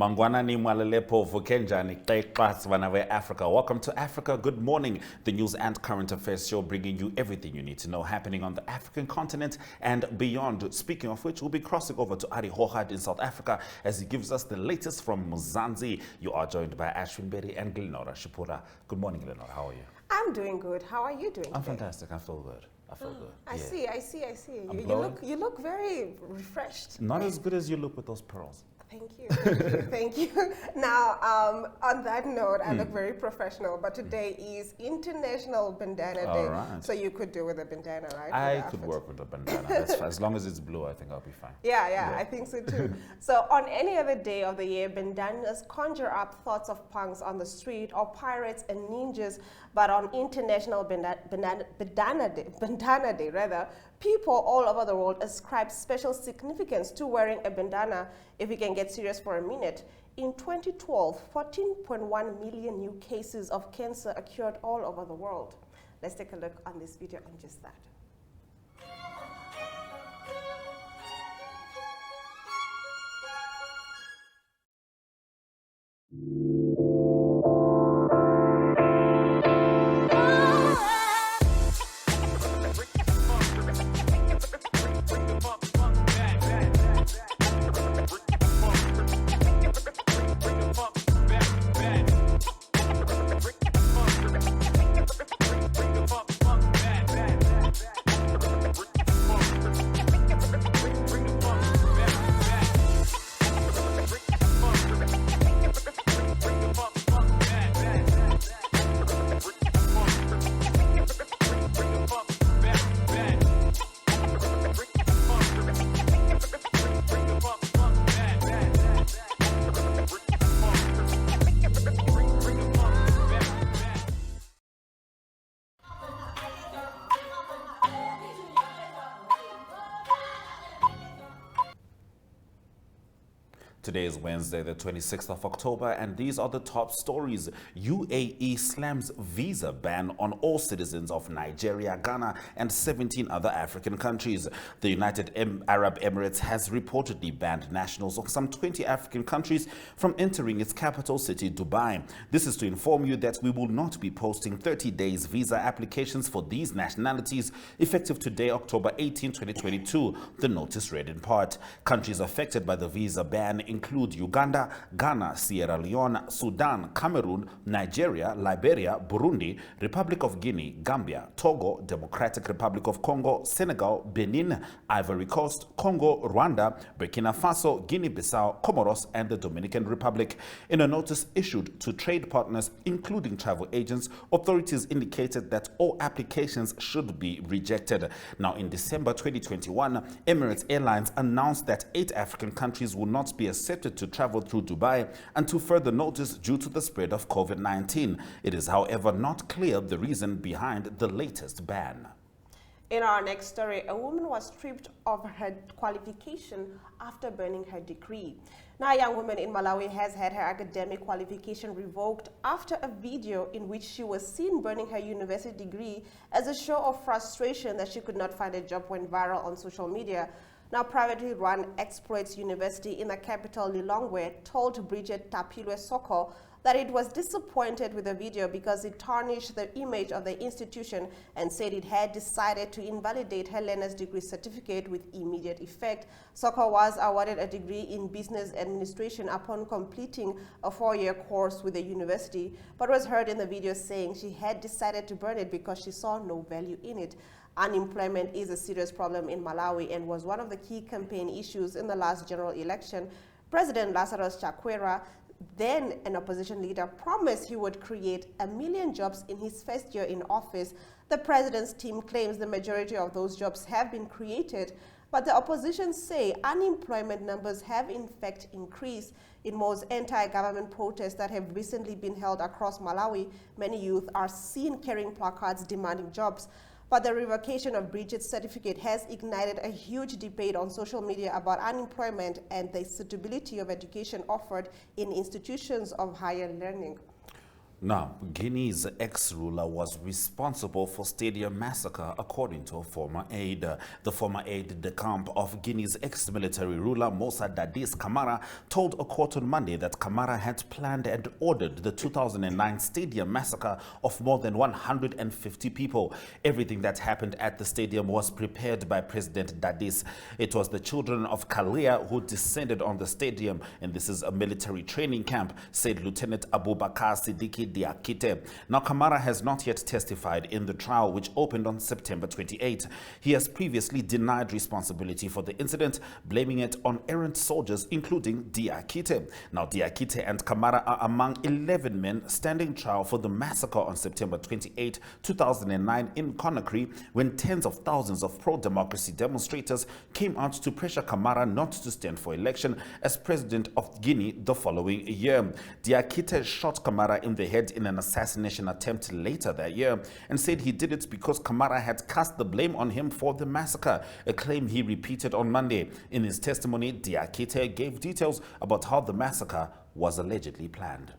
Mangwana ni mwalelepo vukenjani kaiqas wanawe Africa. Welcome to Africa Good Morning, the news and current affairs show bringing you everything you need to know happening on the African continent and beyond. Speaking of which, we'll be crossing over to Ari Hohad in South Africa as he gives us the latest from Mzansi. You are joined by Ashwin Berry and Glenora Shipura. Good morning, Glenora. How are you? I'm doing good. How are you doing? I'm fantastic. I feel good. I feel good. I see. You look very refreshed. Not as good as you look with those pearls. Thank you. Now, on that note, I look very professional, but today is International Bandana Day. Right. So you could do with a bandana, right? I could work with a bandana. That's fine. As long as it's blue, I think I'll be fine. Yeah, I think so too. So on any other day of the year, bandanas conjure up thoughts of punks on the street or pirates and ninjas, but on International Bandana Day, people all over the world ascribe special significance to wearing a bandana. If we can get serious for a minute, in 2012, 14.1 million new cases of cancer occurred all over the world. Let's take a look on this video on just that. Today is Wednesday, the 26th of October, and these are the top stories. UAE slams visa ban on all citizens of Nigeria, Ghana, and 17 other African countries. The United Arab Emirates has reportedly banned nationals of some 20 African countries from entering its capital city, Dubai. This is to inform you that we will not be posting 30 days visa applications for these nationalities effective today, October 18, 2022. The notice read in part. Countries affected by the visa ban include Uganda, Ghana, Sierra Leone, Sudan, Cameroon, Nigeria, Liberia, Burundi, Republic of Guinea, Gambia, Togo, Democratic Republic of Congo, Senegal, Benin, Ivory Coast, Congo, Rwanda, Burkina Faso, Guinea-Bissau, Comoros, and the Dominican Republic. In a notice issued to trade partners, including travel agents, authorities indicated that all applications should be rejected. Now, in December 2021, Emirates Airlines announced that 8 African countries will not be accepted to travel through Dubai until further notice due to the spread of COVID-19. It is, however, not clear the reason behind the latest ban. In our next story, a woman was stripped of her qualification after burning her degree. Now, a young woman in Malawi has had her academic qualification revoked after a video in which she was seen burning her university degree as a show of frustration that she could not find a job went viral on social media. Now, privately run Exploits University in the capital, Lilongwe, told Bridget Tapilwe Soko that it was disappointed with the video because it tarnished the image of the institution and said it had decided to invalidate her learner's degree certificate with immediate effect. Soko was awarded a degree in business administration upon completing a 4-year course with the university, but was heard in the video saying she had decided to burn it because she saw no value in it. Unemployment is a serious problem in Malawi and was one of the key campaign issues in the last general election. President Lazarus Chakwera, then an opposition leader, promised he would create 1 million jobs in his first year in office. The president's team claims the majority of those jobs have been created, but the opposition say unemployment numbers have in fact increased. In most anti-government protests that have recently been held across Malawi, many youth are seen carrying placards demanding jobs. But the revocation of Bridget's certificate has ignited a huge debate on social media about unemployment and the suitability of education offered in institutions of higher learning. Now, Guinea's ex-ruler was responsible for stadium massacre, according to a former aide. The former aide-de-camp of Guinea's ex-military ruler, Moussa Dadis Camara, told a court on Monday that Camara had planned and ordered the 2009 stadium massacre of more than 150 people. Everything that happened at the stadium was prepared by President Dadis. It was the children of Kalia who descended on the stadium, and this is a military training camp, said Lieutenant Abubakar Siddiqui Diakite. Now, Camara has not yet testified in the trial, which opened on September 28. He has previously denied responsibility for the incident, blaming it on errant soldiers, including Diakite. Now, Diakite and Camara are among 11 men standing trial for the massacre on September 28, 2009 in Conakry, when tens of thousands of pro-democracy demonstrators came out to pressure Camara not to stand for election as president of Guinea the following year. Diakite shot Camara in the head in an assassination attempt later that year and said he did it because Camara had cast the blame on him for the massacre, a claim he repeated on Monday. In his testimony, Diakite gave details about how the massacre was allegedly planned.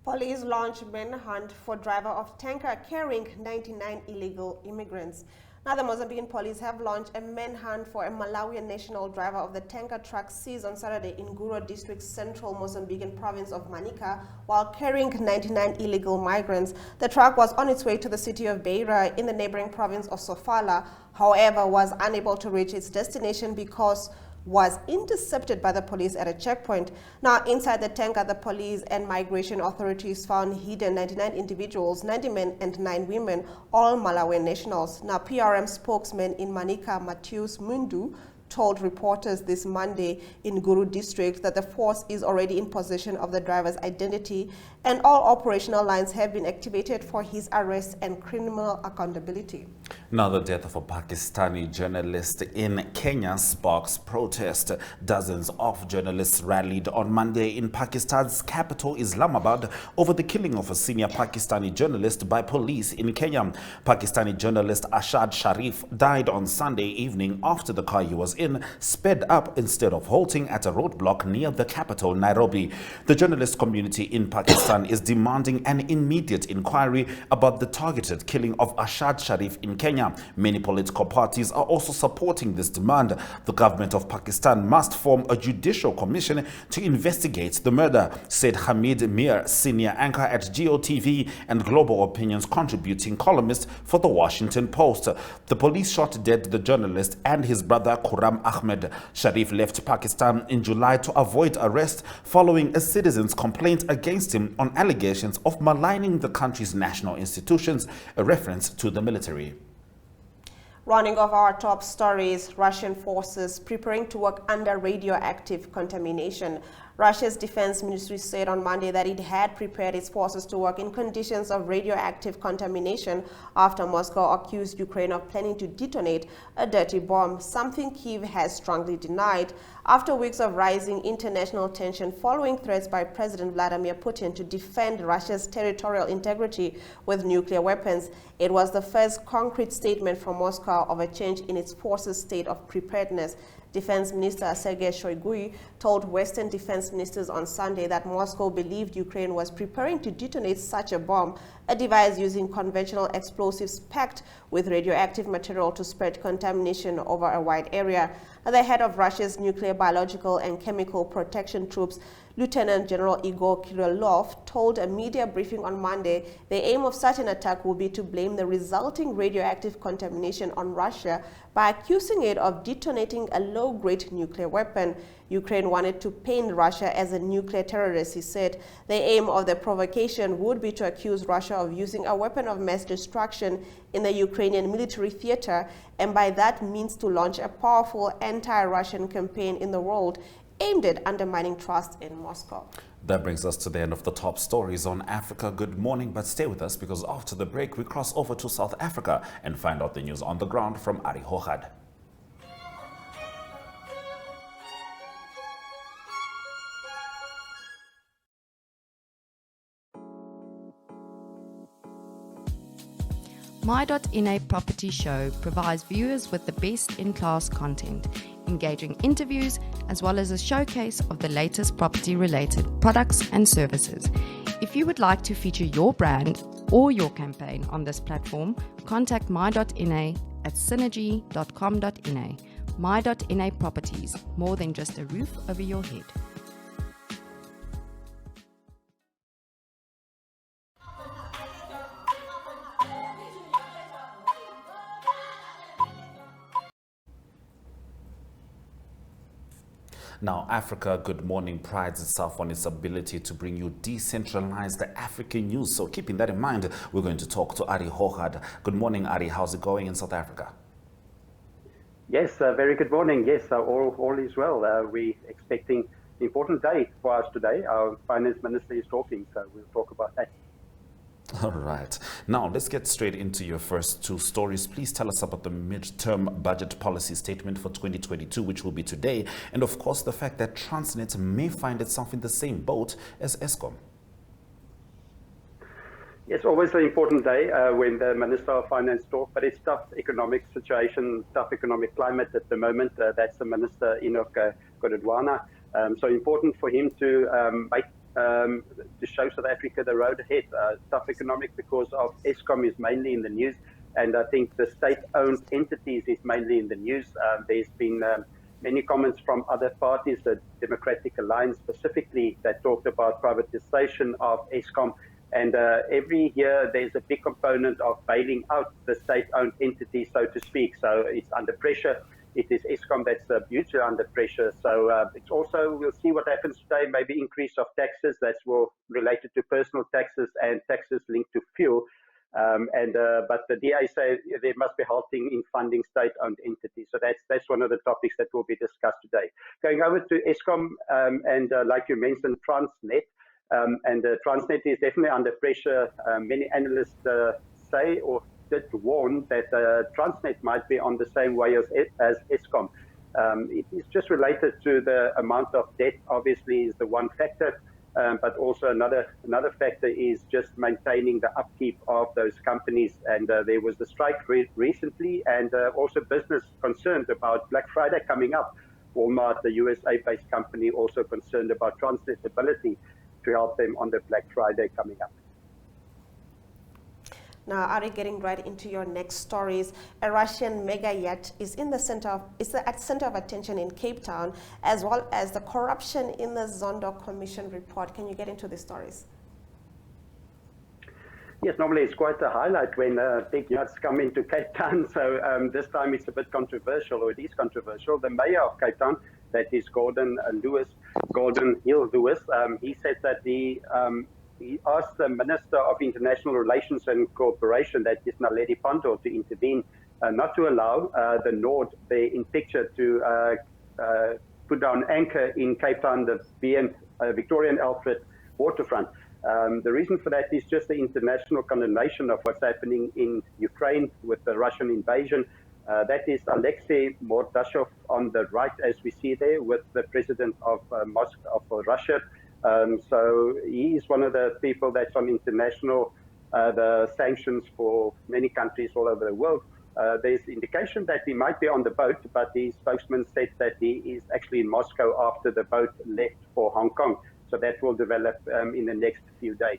Police launched manhunt for driver of tanker carrying 99 illegal immigrants. Now, the Mozambican police have launched a manhunt for a Malawian national driver of the tanker truck seized on Saturday in Guro district, central Mozambican province of Manica, while carrying 99 illegal migrants. The truck was on its way to the city of Beira in the neighboring province of Sofala, however, was unable to reach its destination because was intercepted by the police at a checkpoint. Now, inside the tanker, the police and migration authorities found hidden 99 individuals, 90 men and 9 women, all Malawian nationals. Now, PRM spokesman in Manica, Matheus Mundu, told reporters this Monday in Guru district that the force is already in possession of the driver's identity and all operational lines have been activated for his arrest and criminal accountability. Now, the death of a Pakistani journalist in Kenya sparks protest. Dozens of journalists rallied on Monday in Pakistan's capital, Islamabad, over the killing of a senior Pakistani journalist by police in Kenya. Pakistani journalist Ashad Sharif died on Sunday evening after the car he was in sped up instead of halting at a roadblock near the capital, Nairobi. The journalist community in Pakistan is demanding an immediate inquiry about the targeted killing of Ashad Sharif in Kenya. Many political parties are also supporting this demand. The government of Pakistan must form a judicial commission to investigate the murder, said Hamid Mir, senior anchor at Gotv and Global Opinions contributing columnist for The Washington Post. The police shot dead the journalist and his brother Khurram Ahmed. Sharif left Pakistan in July to avoid arrest following a citizen's complaint against him on allegations of maligning the country's national institutions, a reference to the military. Rounding off our top stories, Russian forces preparing to work under radioactive contamination. Russia's defense ministry said on Monday that it had prepared its forces to work in conditions of radioactive contamination after Moscow accused Ukraine of planning to detonate a dirty bomb, something Kyiv has strongly denied. After weeks of rising international tension following threats by President Vladimir Putin to defend Russia's territorial integrity with nuclear weapons, it was the first concrete statement from Moscow of a change in its forces' state of preparedness. Defense Minister Sergei Shoigu told Western defense ministers on Sunday that Moscow believed Ukraine was preparing to detonate such a bomb, a device using conventional explosives packed with radioactive material to spread contamination over a wide area. The head of Russia's nuclear, biological and chemical protection troops, Lieutenant General Igor Kirillov, told a media briefing on Monday the aim of such an attack will be to blame the resulting radioactive contamination on Russia by accusing it of detonating a low-grade nuclear weapon. Ukraine wanted to paint Russia as a nuclear terrorist, he said. The aim of the provocation would be to accuse Russia of using a weapon of mass destruction in the Ukrainian military theater, and by that means to launch a powerful anti-Russian campaign in the world aimed at undermining trust in Moscow. That brings us to the end of the top stories on Africa Good Morning, but stay with us because after the break we cross over to South Africa and find out the news on the ground from Ari Hochad. My.NA Property Show provides viewers with the best in-class content, engaging interviews, as well as a showcase of the latest property-related products and services. If you would like to feature your brand or your campaign on this platform, contact my.na at synergy.com.na. My.na Properties, more than just a roof over your head. Now, Africa Good Morning prides itself on its ability to bring you decentralized African news. So keeping that in mind, we're going to talk to Ari Hochad. Good morning, Ari. How's it going in South Africa? Yes, very good morning. Yes, all is well. We're expecting an important day for us today. Our finance minister is talking, so we'll talk about that. All right. Now, let's get straight into your first two stories. Please tell us about the midterm budget policy statement for 2022, which will be today, and of course, the fact that Transnet may find itself in the same boat as Eskom. It's always an important day when the Minister of Finance talks, but it's tough economic situation, tough economic climate at the moment. That's the Minister, Enoch Godongwana. So important for him to to show South Africa the road ahead. Tough economic because of Eskom is mainly in the news, and I think the state-owned entities is mainly in the news. There's been many comments from other parties, the Democratic Alliance specifically, that talked about privatization of Eskom. And every year there's a big component of bailing out the state-owned entity, so to speak. So it's under pressure. It is Eskom that's hugely under pressure. So it's also, we'll see what happens today, maybe increase of taxes that's related to personal taxes and taxes linked to fuel. But the DA say there must be halting in funding state-owned entities. So that's one of the topics that will be discussed today. Going over to Eskom, and like you mentioned, Transnet. Transnet is definitely under pressure. Many analysts say or did warn that Transnet might be on the same way as Eskom. It is just related to the amount of debt, obviously, is the one factor. But also another factor is just maintaining the upkeep of those companies. And there was the strike recently, and also business concerned about Black Friday coming up. Walmart, the USA-based company, also concerned about Transnet's ability to help them on the Black Friday coming up. Now, Ari, getting right into your next stories, a Russian mega yacht is at center of attention in Cape Town, as well as the corruption in the Zondo Commission report. Can you get into the stories? Yes, normally it's quite a highlight when big yachts come into Cape Town. So this time it's a bit controversial, or it is controversial. The mayor of Cape Town, that is Gordon Hill Lewis, he said that he asked the Minister of International Relations and Cooperation, that is Naledi Pandor, to intervene, not to allow the Nord there in picture to put down anchor in Cape Town, the Victoria and Alfred waterfront. The reason for that is just the international condemnation of what's happening in Ukraine with the Russian invasion. That is Alexei Mordashov on the right, as we see there, with the president of Moscow, of Russia. So he is one of the people that's on international the sanctions for many countries all over the world. There's indication that he might be on the boat, but the spokesman said that he is actually in Moscow after the boat left for Hong Kong. So that will develop in the next few days.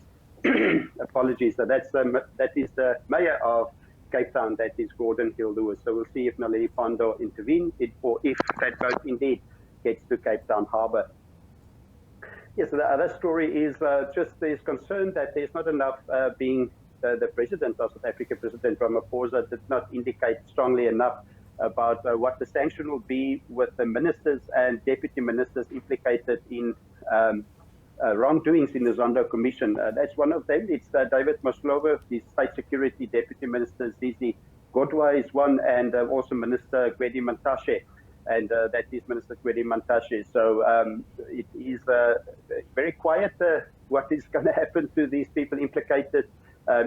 Apologies. So that is the mayor of Cape Town, that is Gordon Hill Lewis. So we'll see if Naledi Pandor intervenes, or if that boat indeed gets to Cape Town Harbour. Yes, the other story is just there's concern that there's not enough being the president of South Africa, President Ramaphosa, did not indicate strongly enough about what the sanction will be with the ministers and deputy ministers implicated in wrongdoings in the Zondo Commission. That's one of them. It's David Maslovo, the State Security Deputy Minister, Zizi Gotv is one, and also Minister Gwedi Mantashe, and that is Minister Gwedi Mantashe. So it is very quiet what is going to happen to these people implicated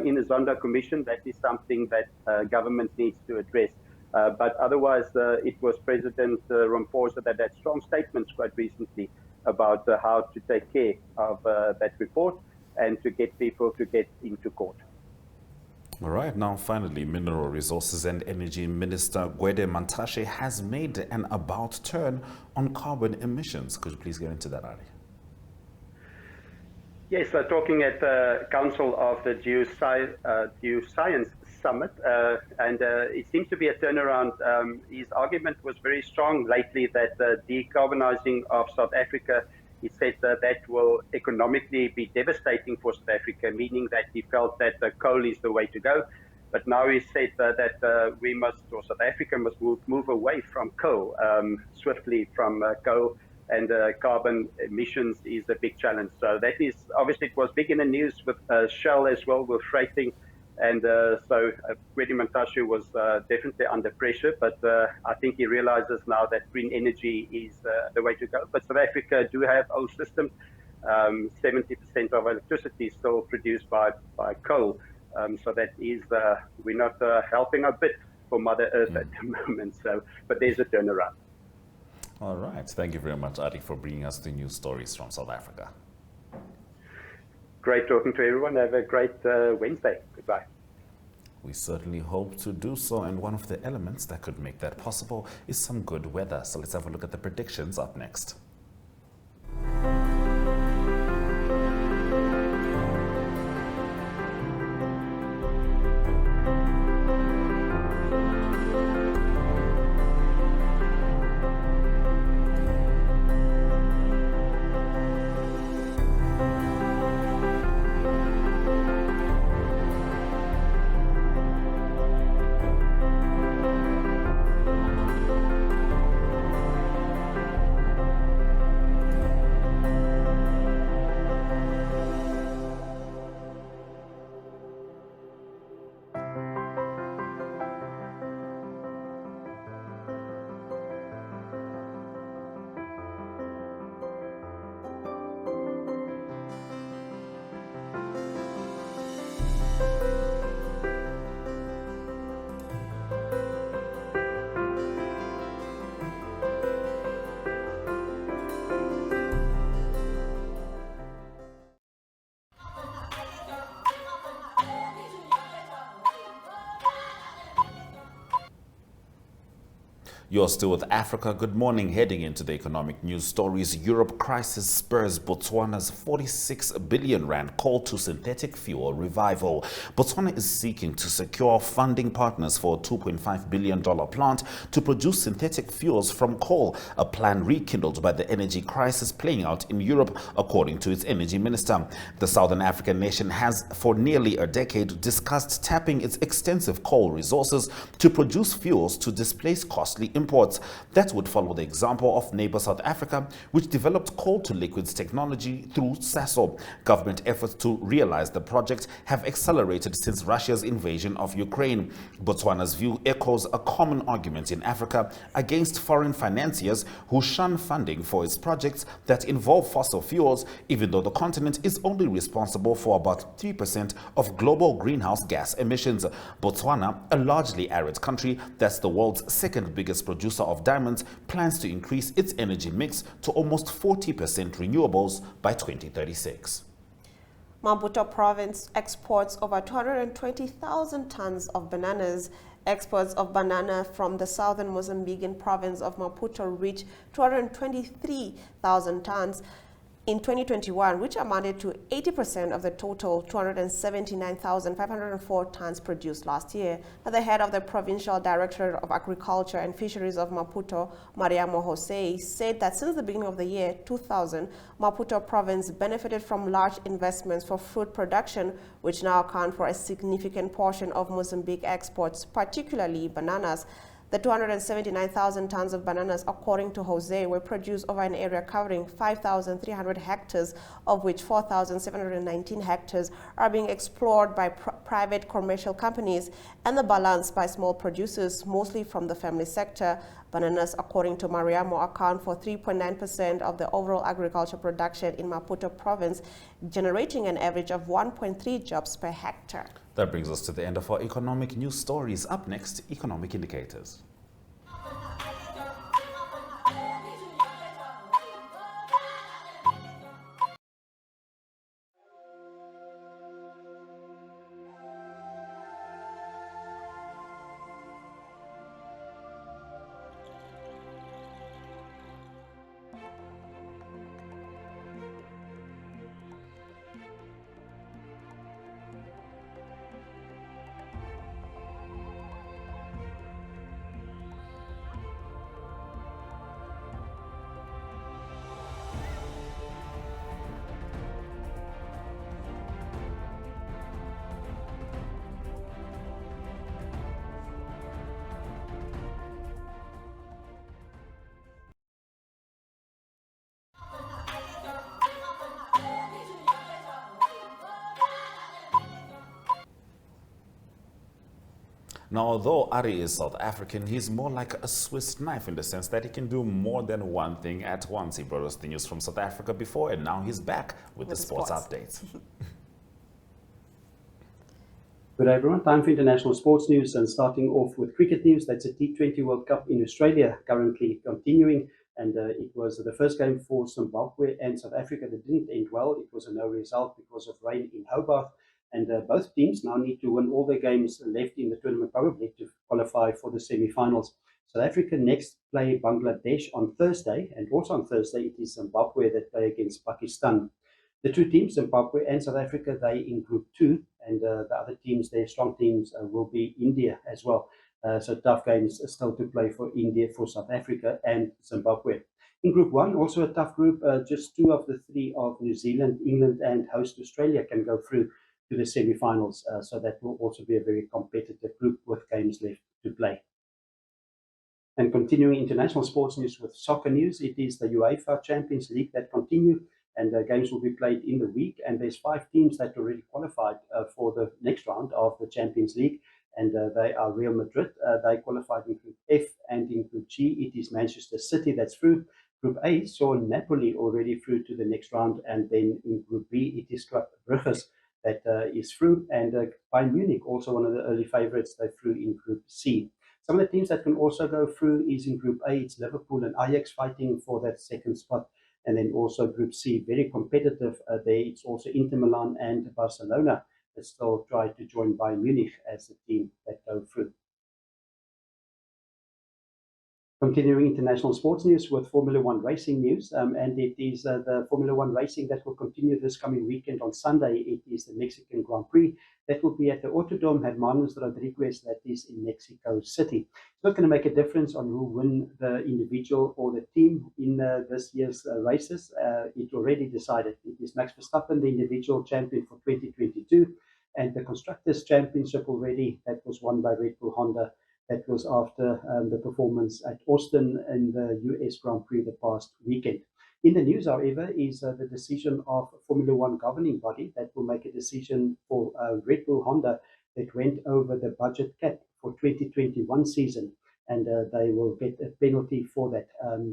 in the Zondo Commission. That is something that government needs to address. But otherwise, it was President Ramaphosa that had strong statements quite recently about how to take care of that report and to get people to get into court. All right, now finally, Mineral Resources and Energy Minister Gwede Mantashe has made an about turn on carbon emissions. Could you please get into that, Ari? Yes, so talking at the Council of the Geoscience Summit, and it seems to be a turnaround. His argument was very strong lately that the decarbonizing of South Africa, he said that will economically be devastating for South Africa, meaning that he felt that coal is the way to go. But now he said that we must, or South Africa must move away from coal, swiftly from coal, and carbon emissions is a big challenge. So that is, obviously it was big in the news with Shell as well, with freighting. And so Gwede Mantashe was definitely under pressure, but I think he realizes now that green energy is the way to go. But South Africa do have old systems. 70% of electricity is still produced by coal. So that is, we're not helping a bit for Mother Earth at the moment. So, but there's a turnaround. All right. Thank you very much, Adi, for bringing us the news stories from South Africa. Great talking to everyone. Have a great Wednesday. Goodbye. We certainly hope to do so, and one of the elements that could make that possible is some good weather. So let's have a look at the predictions up next. You're still with Africa. Good morning. Heading into the economic news stories, Europe crisis spurs Botswana's 46 billion rand call to synthetic fuel revival. Botswana is seeking to secure funding partners for a $2.5 billion plant to produce synthetic fuels from coal, a plan rekindled by the energy crisis playing out in Europe, according to its energy minister. The Southern African nation has for nearly a decade discussed tapping its extensive coal resources to produce fuels to displace costly imports. That would follow the example of neighbor South Africa, which developed coal-to-liquids technology through SASO. Government efforts to realize the project have accelerated since Russia's invasion of Ukraine. Botswana's view echoes a common argument in Africa against foreign financiers who shun funding for its projects that involve fossil fuels, even though the continent is only responsible for about 3% of global greenhouse gas emissions. Botswana, a largely arid country that's the world's second biggest producer of diamonds, plans to increase its energy mix to almost 40% renewables by 2036. Maputo province exports over 220,000 tons of bananas. Exports of banana from the southern Mozambican province of Maputo reached 223,000 tons in 2021, which amounted to 80% of the total 279,504 tons produced last year. Now, the head of the Provincial Directorate of Agriculture and Fisheries of Maputo, Mariamo Jose, said that since the beginning of the year 2000, Maputo province benefited from large investments for fruit production, which now account for a significant portion of Mozambique exports, particularly bananas. The 279,000 tons of bananas, according to Jose, were produced over an area covering 5,300 hectares, of which 4,719 hectares are being explored by private commercial companies, and the balance by small producers, mostly from the family sector. Bananas, according to Mariamo, account for 3.9% of the overall agriculture production in Maputo province, generating an average of 1.3 jobs per hectare. That brings us to the end of our economic news stories. Up next, economic indicators. Now, although Ari is South African, he's more like a Swiss knife in the sense that he can do more than one thing at once. He brought us the news from South Africa before, and now he's back with the sports updates. Good day everyone, time for international sports news, and starting off with cricket news. That's a T20 World Cup in Australia currently continuing, and it was the first game for Zimbabwe and South Africa that didn't end well. It was a no result because of rain in Hobart, and both teams now need to win all their games left in the tournament probably to qualify for the semi-finals. South Africa next play Bangladesh on Thursday, and also on Thursday it is Zimbabwe that play against Pakistan. The two teams, Zimbabwe and South Africa, they in Group 2, and the other teams, their strong teams, will be India as well. So tough games still to play for India, for South Africa and Zimbabwe. In Group 1, also a tough group. Just 2 of the 3 of New Zealand, England and host Australia can go through to the semi-finals. So that will also be a very competitive group with games left to play. And continuing international sports news with soccer news, it is the UEFA Champions League that continue. And games will be played in the week, and there's 5 teams that already qualified for the next round of the Champions League, and they are Real Madrid. They qualified in Group F, and in Group G it is Manchester City that's through. Group A saw Napoli already through to the next round, and then in Group B it is Club Brugge that is through, and Bayern Munich, also one of the early favourites, they're through in Group C. Some of the teams that can also go through is in Group A, it's Liverpool and Ajax fighting for that second spot. And then also Group C, very competitive there. It's also Inter Milan and Barcelona that still try to join Bayern Munich as the team that go through. Continuing international sports news with Formula One racing news, and it is the Formula One racing that will continue this coming weekend on Sunday. It is the Mexican Grand Prix that will be at the Autodrome Hermanos Rodriguez, that is in Mexico City. It's not going to make a difference on who win the individual or the team in this year's races. It already decided. It is Max Verstappen, the individual champion for 2022, and the Constructors' Championship already, that was won by Red Bull Honda. That was after the performance at Austin in the US Grand Prix the past weekend. In the news, however, is the decision of Formula One governing body that will make a decision for Red Bull Honda that went over the budget cap for 2021 season, and they will get a penalty for that.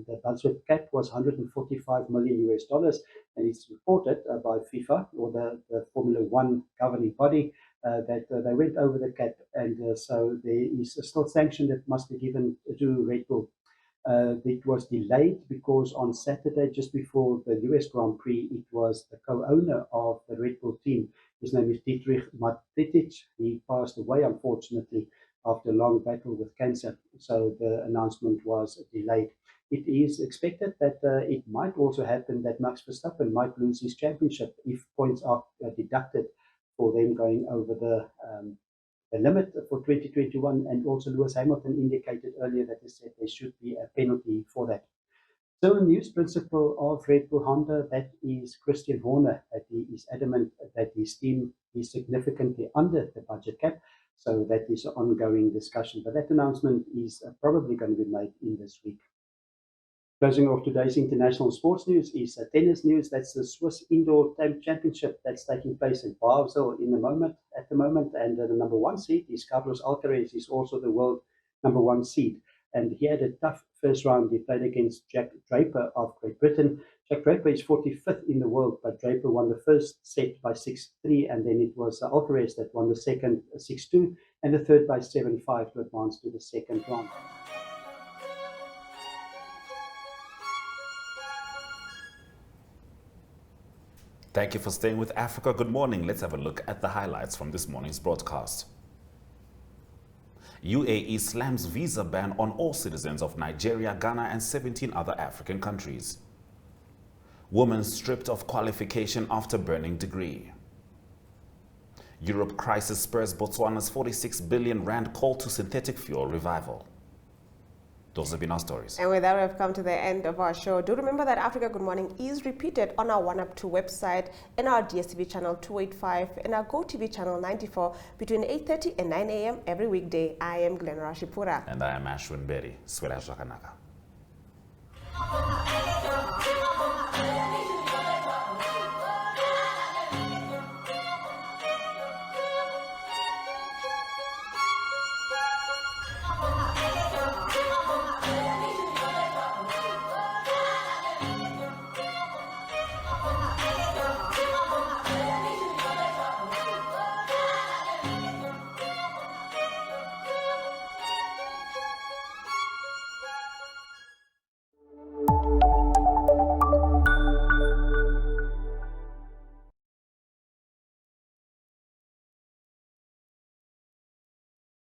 The budget cap was $145 million US, and it's reported by FIFA, or the Formula One governing body, that they went over the cap, and so there is a still sanction that must be given to Red Bull. It was delayed because on Saturday, just before the US Grand Prix, it was the co-owner of the Red Bull team. His name is Dietrich Matetic. He passed away, unfortunately, after a long battle with cancer. So the announcement was delayed. It is expected that it might also happen that Max Verstappen might lose his championship if points are deducted for them going over the limit for 2021, and also Lewis Hamilton indicated earlier that he said there should be a penalty for that. So, news principal of Red Bull Honda, that is Christian Horner, that he is adamant that his team is significantly under the budget cap. So that is an ongoing discussion, but that announcement is probably going to be made in this week. Closing off today's international sports news is tennis news. That's the Swiss Indoor Championship that's taking place in Basel at the moment, and the number 1 seed is Carlos Alcaraz. He's also the world number 1 seed, and he had a tough first round. He played against Jack Draper of Great Britain. Jack Draper is 45th in the world, but Draper won the first set by 6-3, and then it was Alcaraz that won the second 6-2, and the third by 7-5 to advance to the second round. Thank you for staying with Africa. Good morning. Let's have a look at the highlights from this morning's broadcast. UAE slams visa ban on all citizens of Nigeria, Ghana, and 17 other African countries. Woman stripped of qualification after burning degree. Europe crisis spurs Botswana's 46 billion rand call to synthetic fuel revival. Those have been our stories. And with that, we've come to the end of our show. Do remember that Africa Good Morning is repeated on our 1up2 website, in our DSTV channel 285, and our Gotv channel 94 between 8:30 and 9 a.m. every weekday. I am Glenn Rashipura. And I am Ashwin Berry. Swela Shakanaka.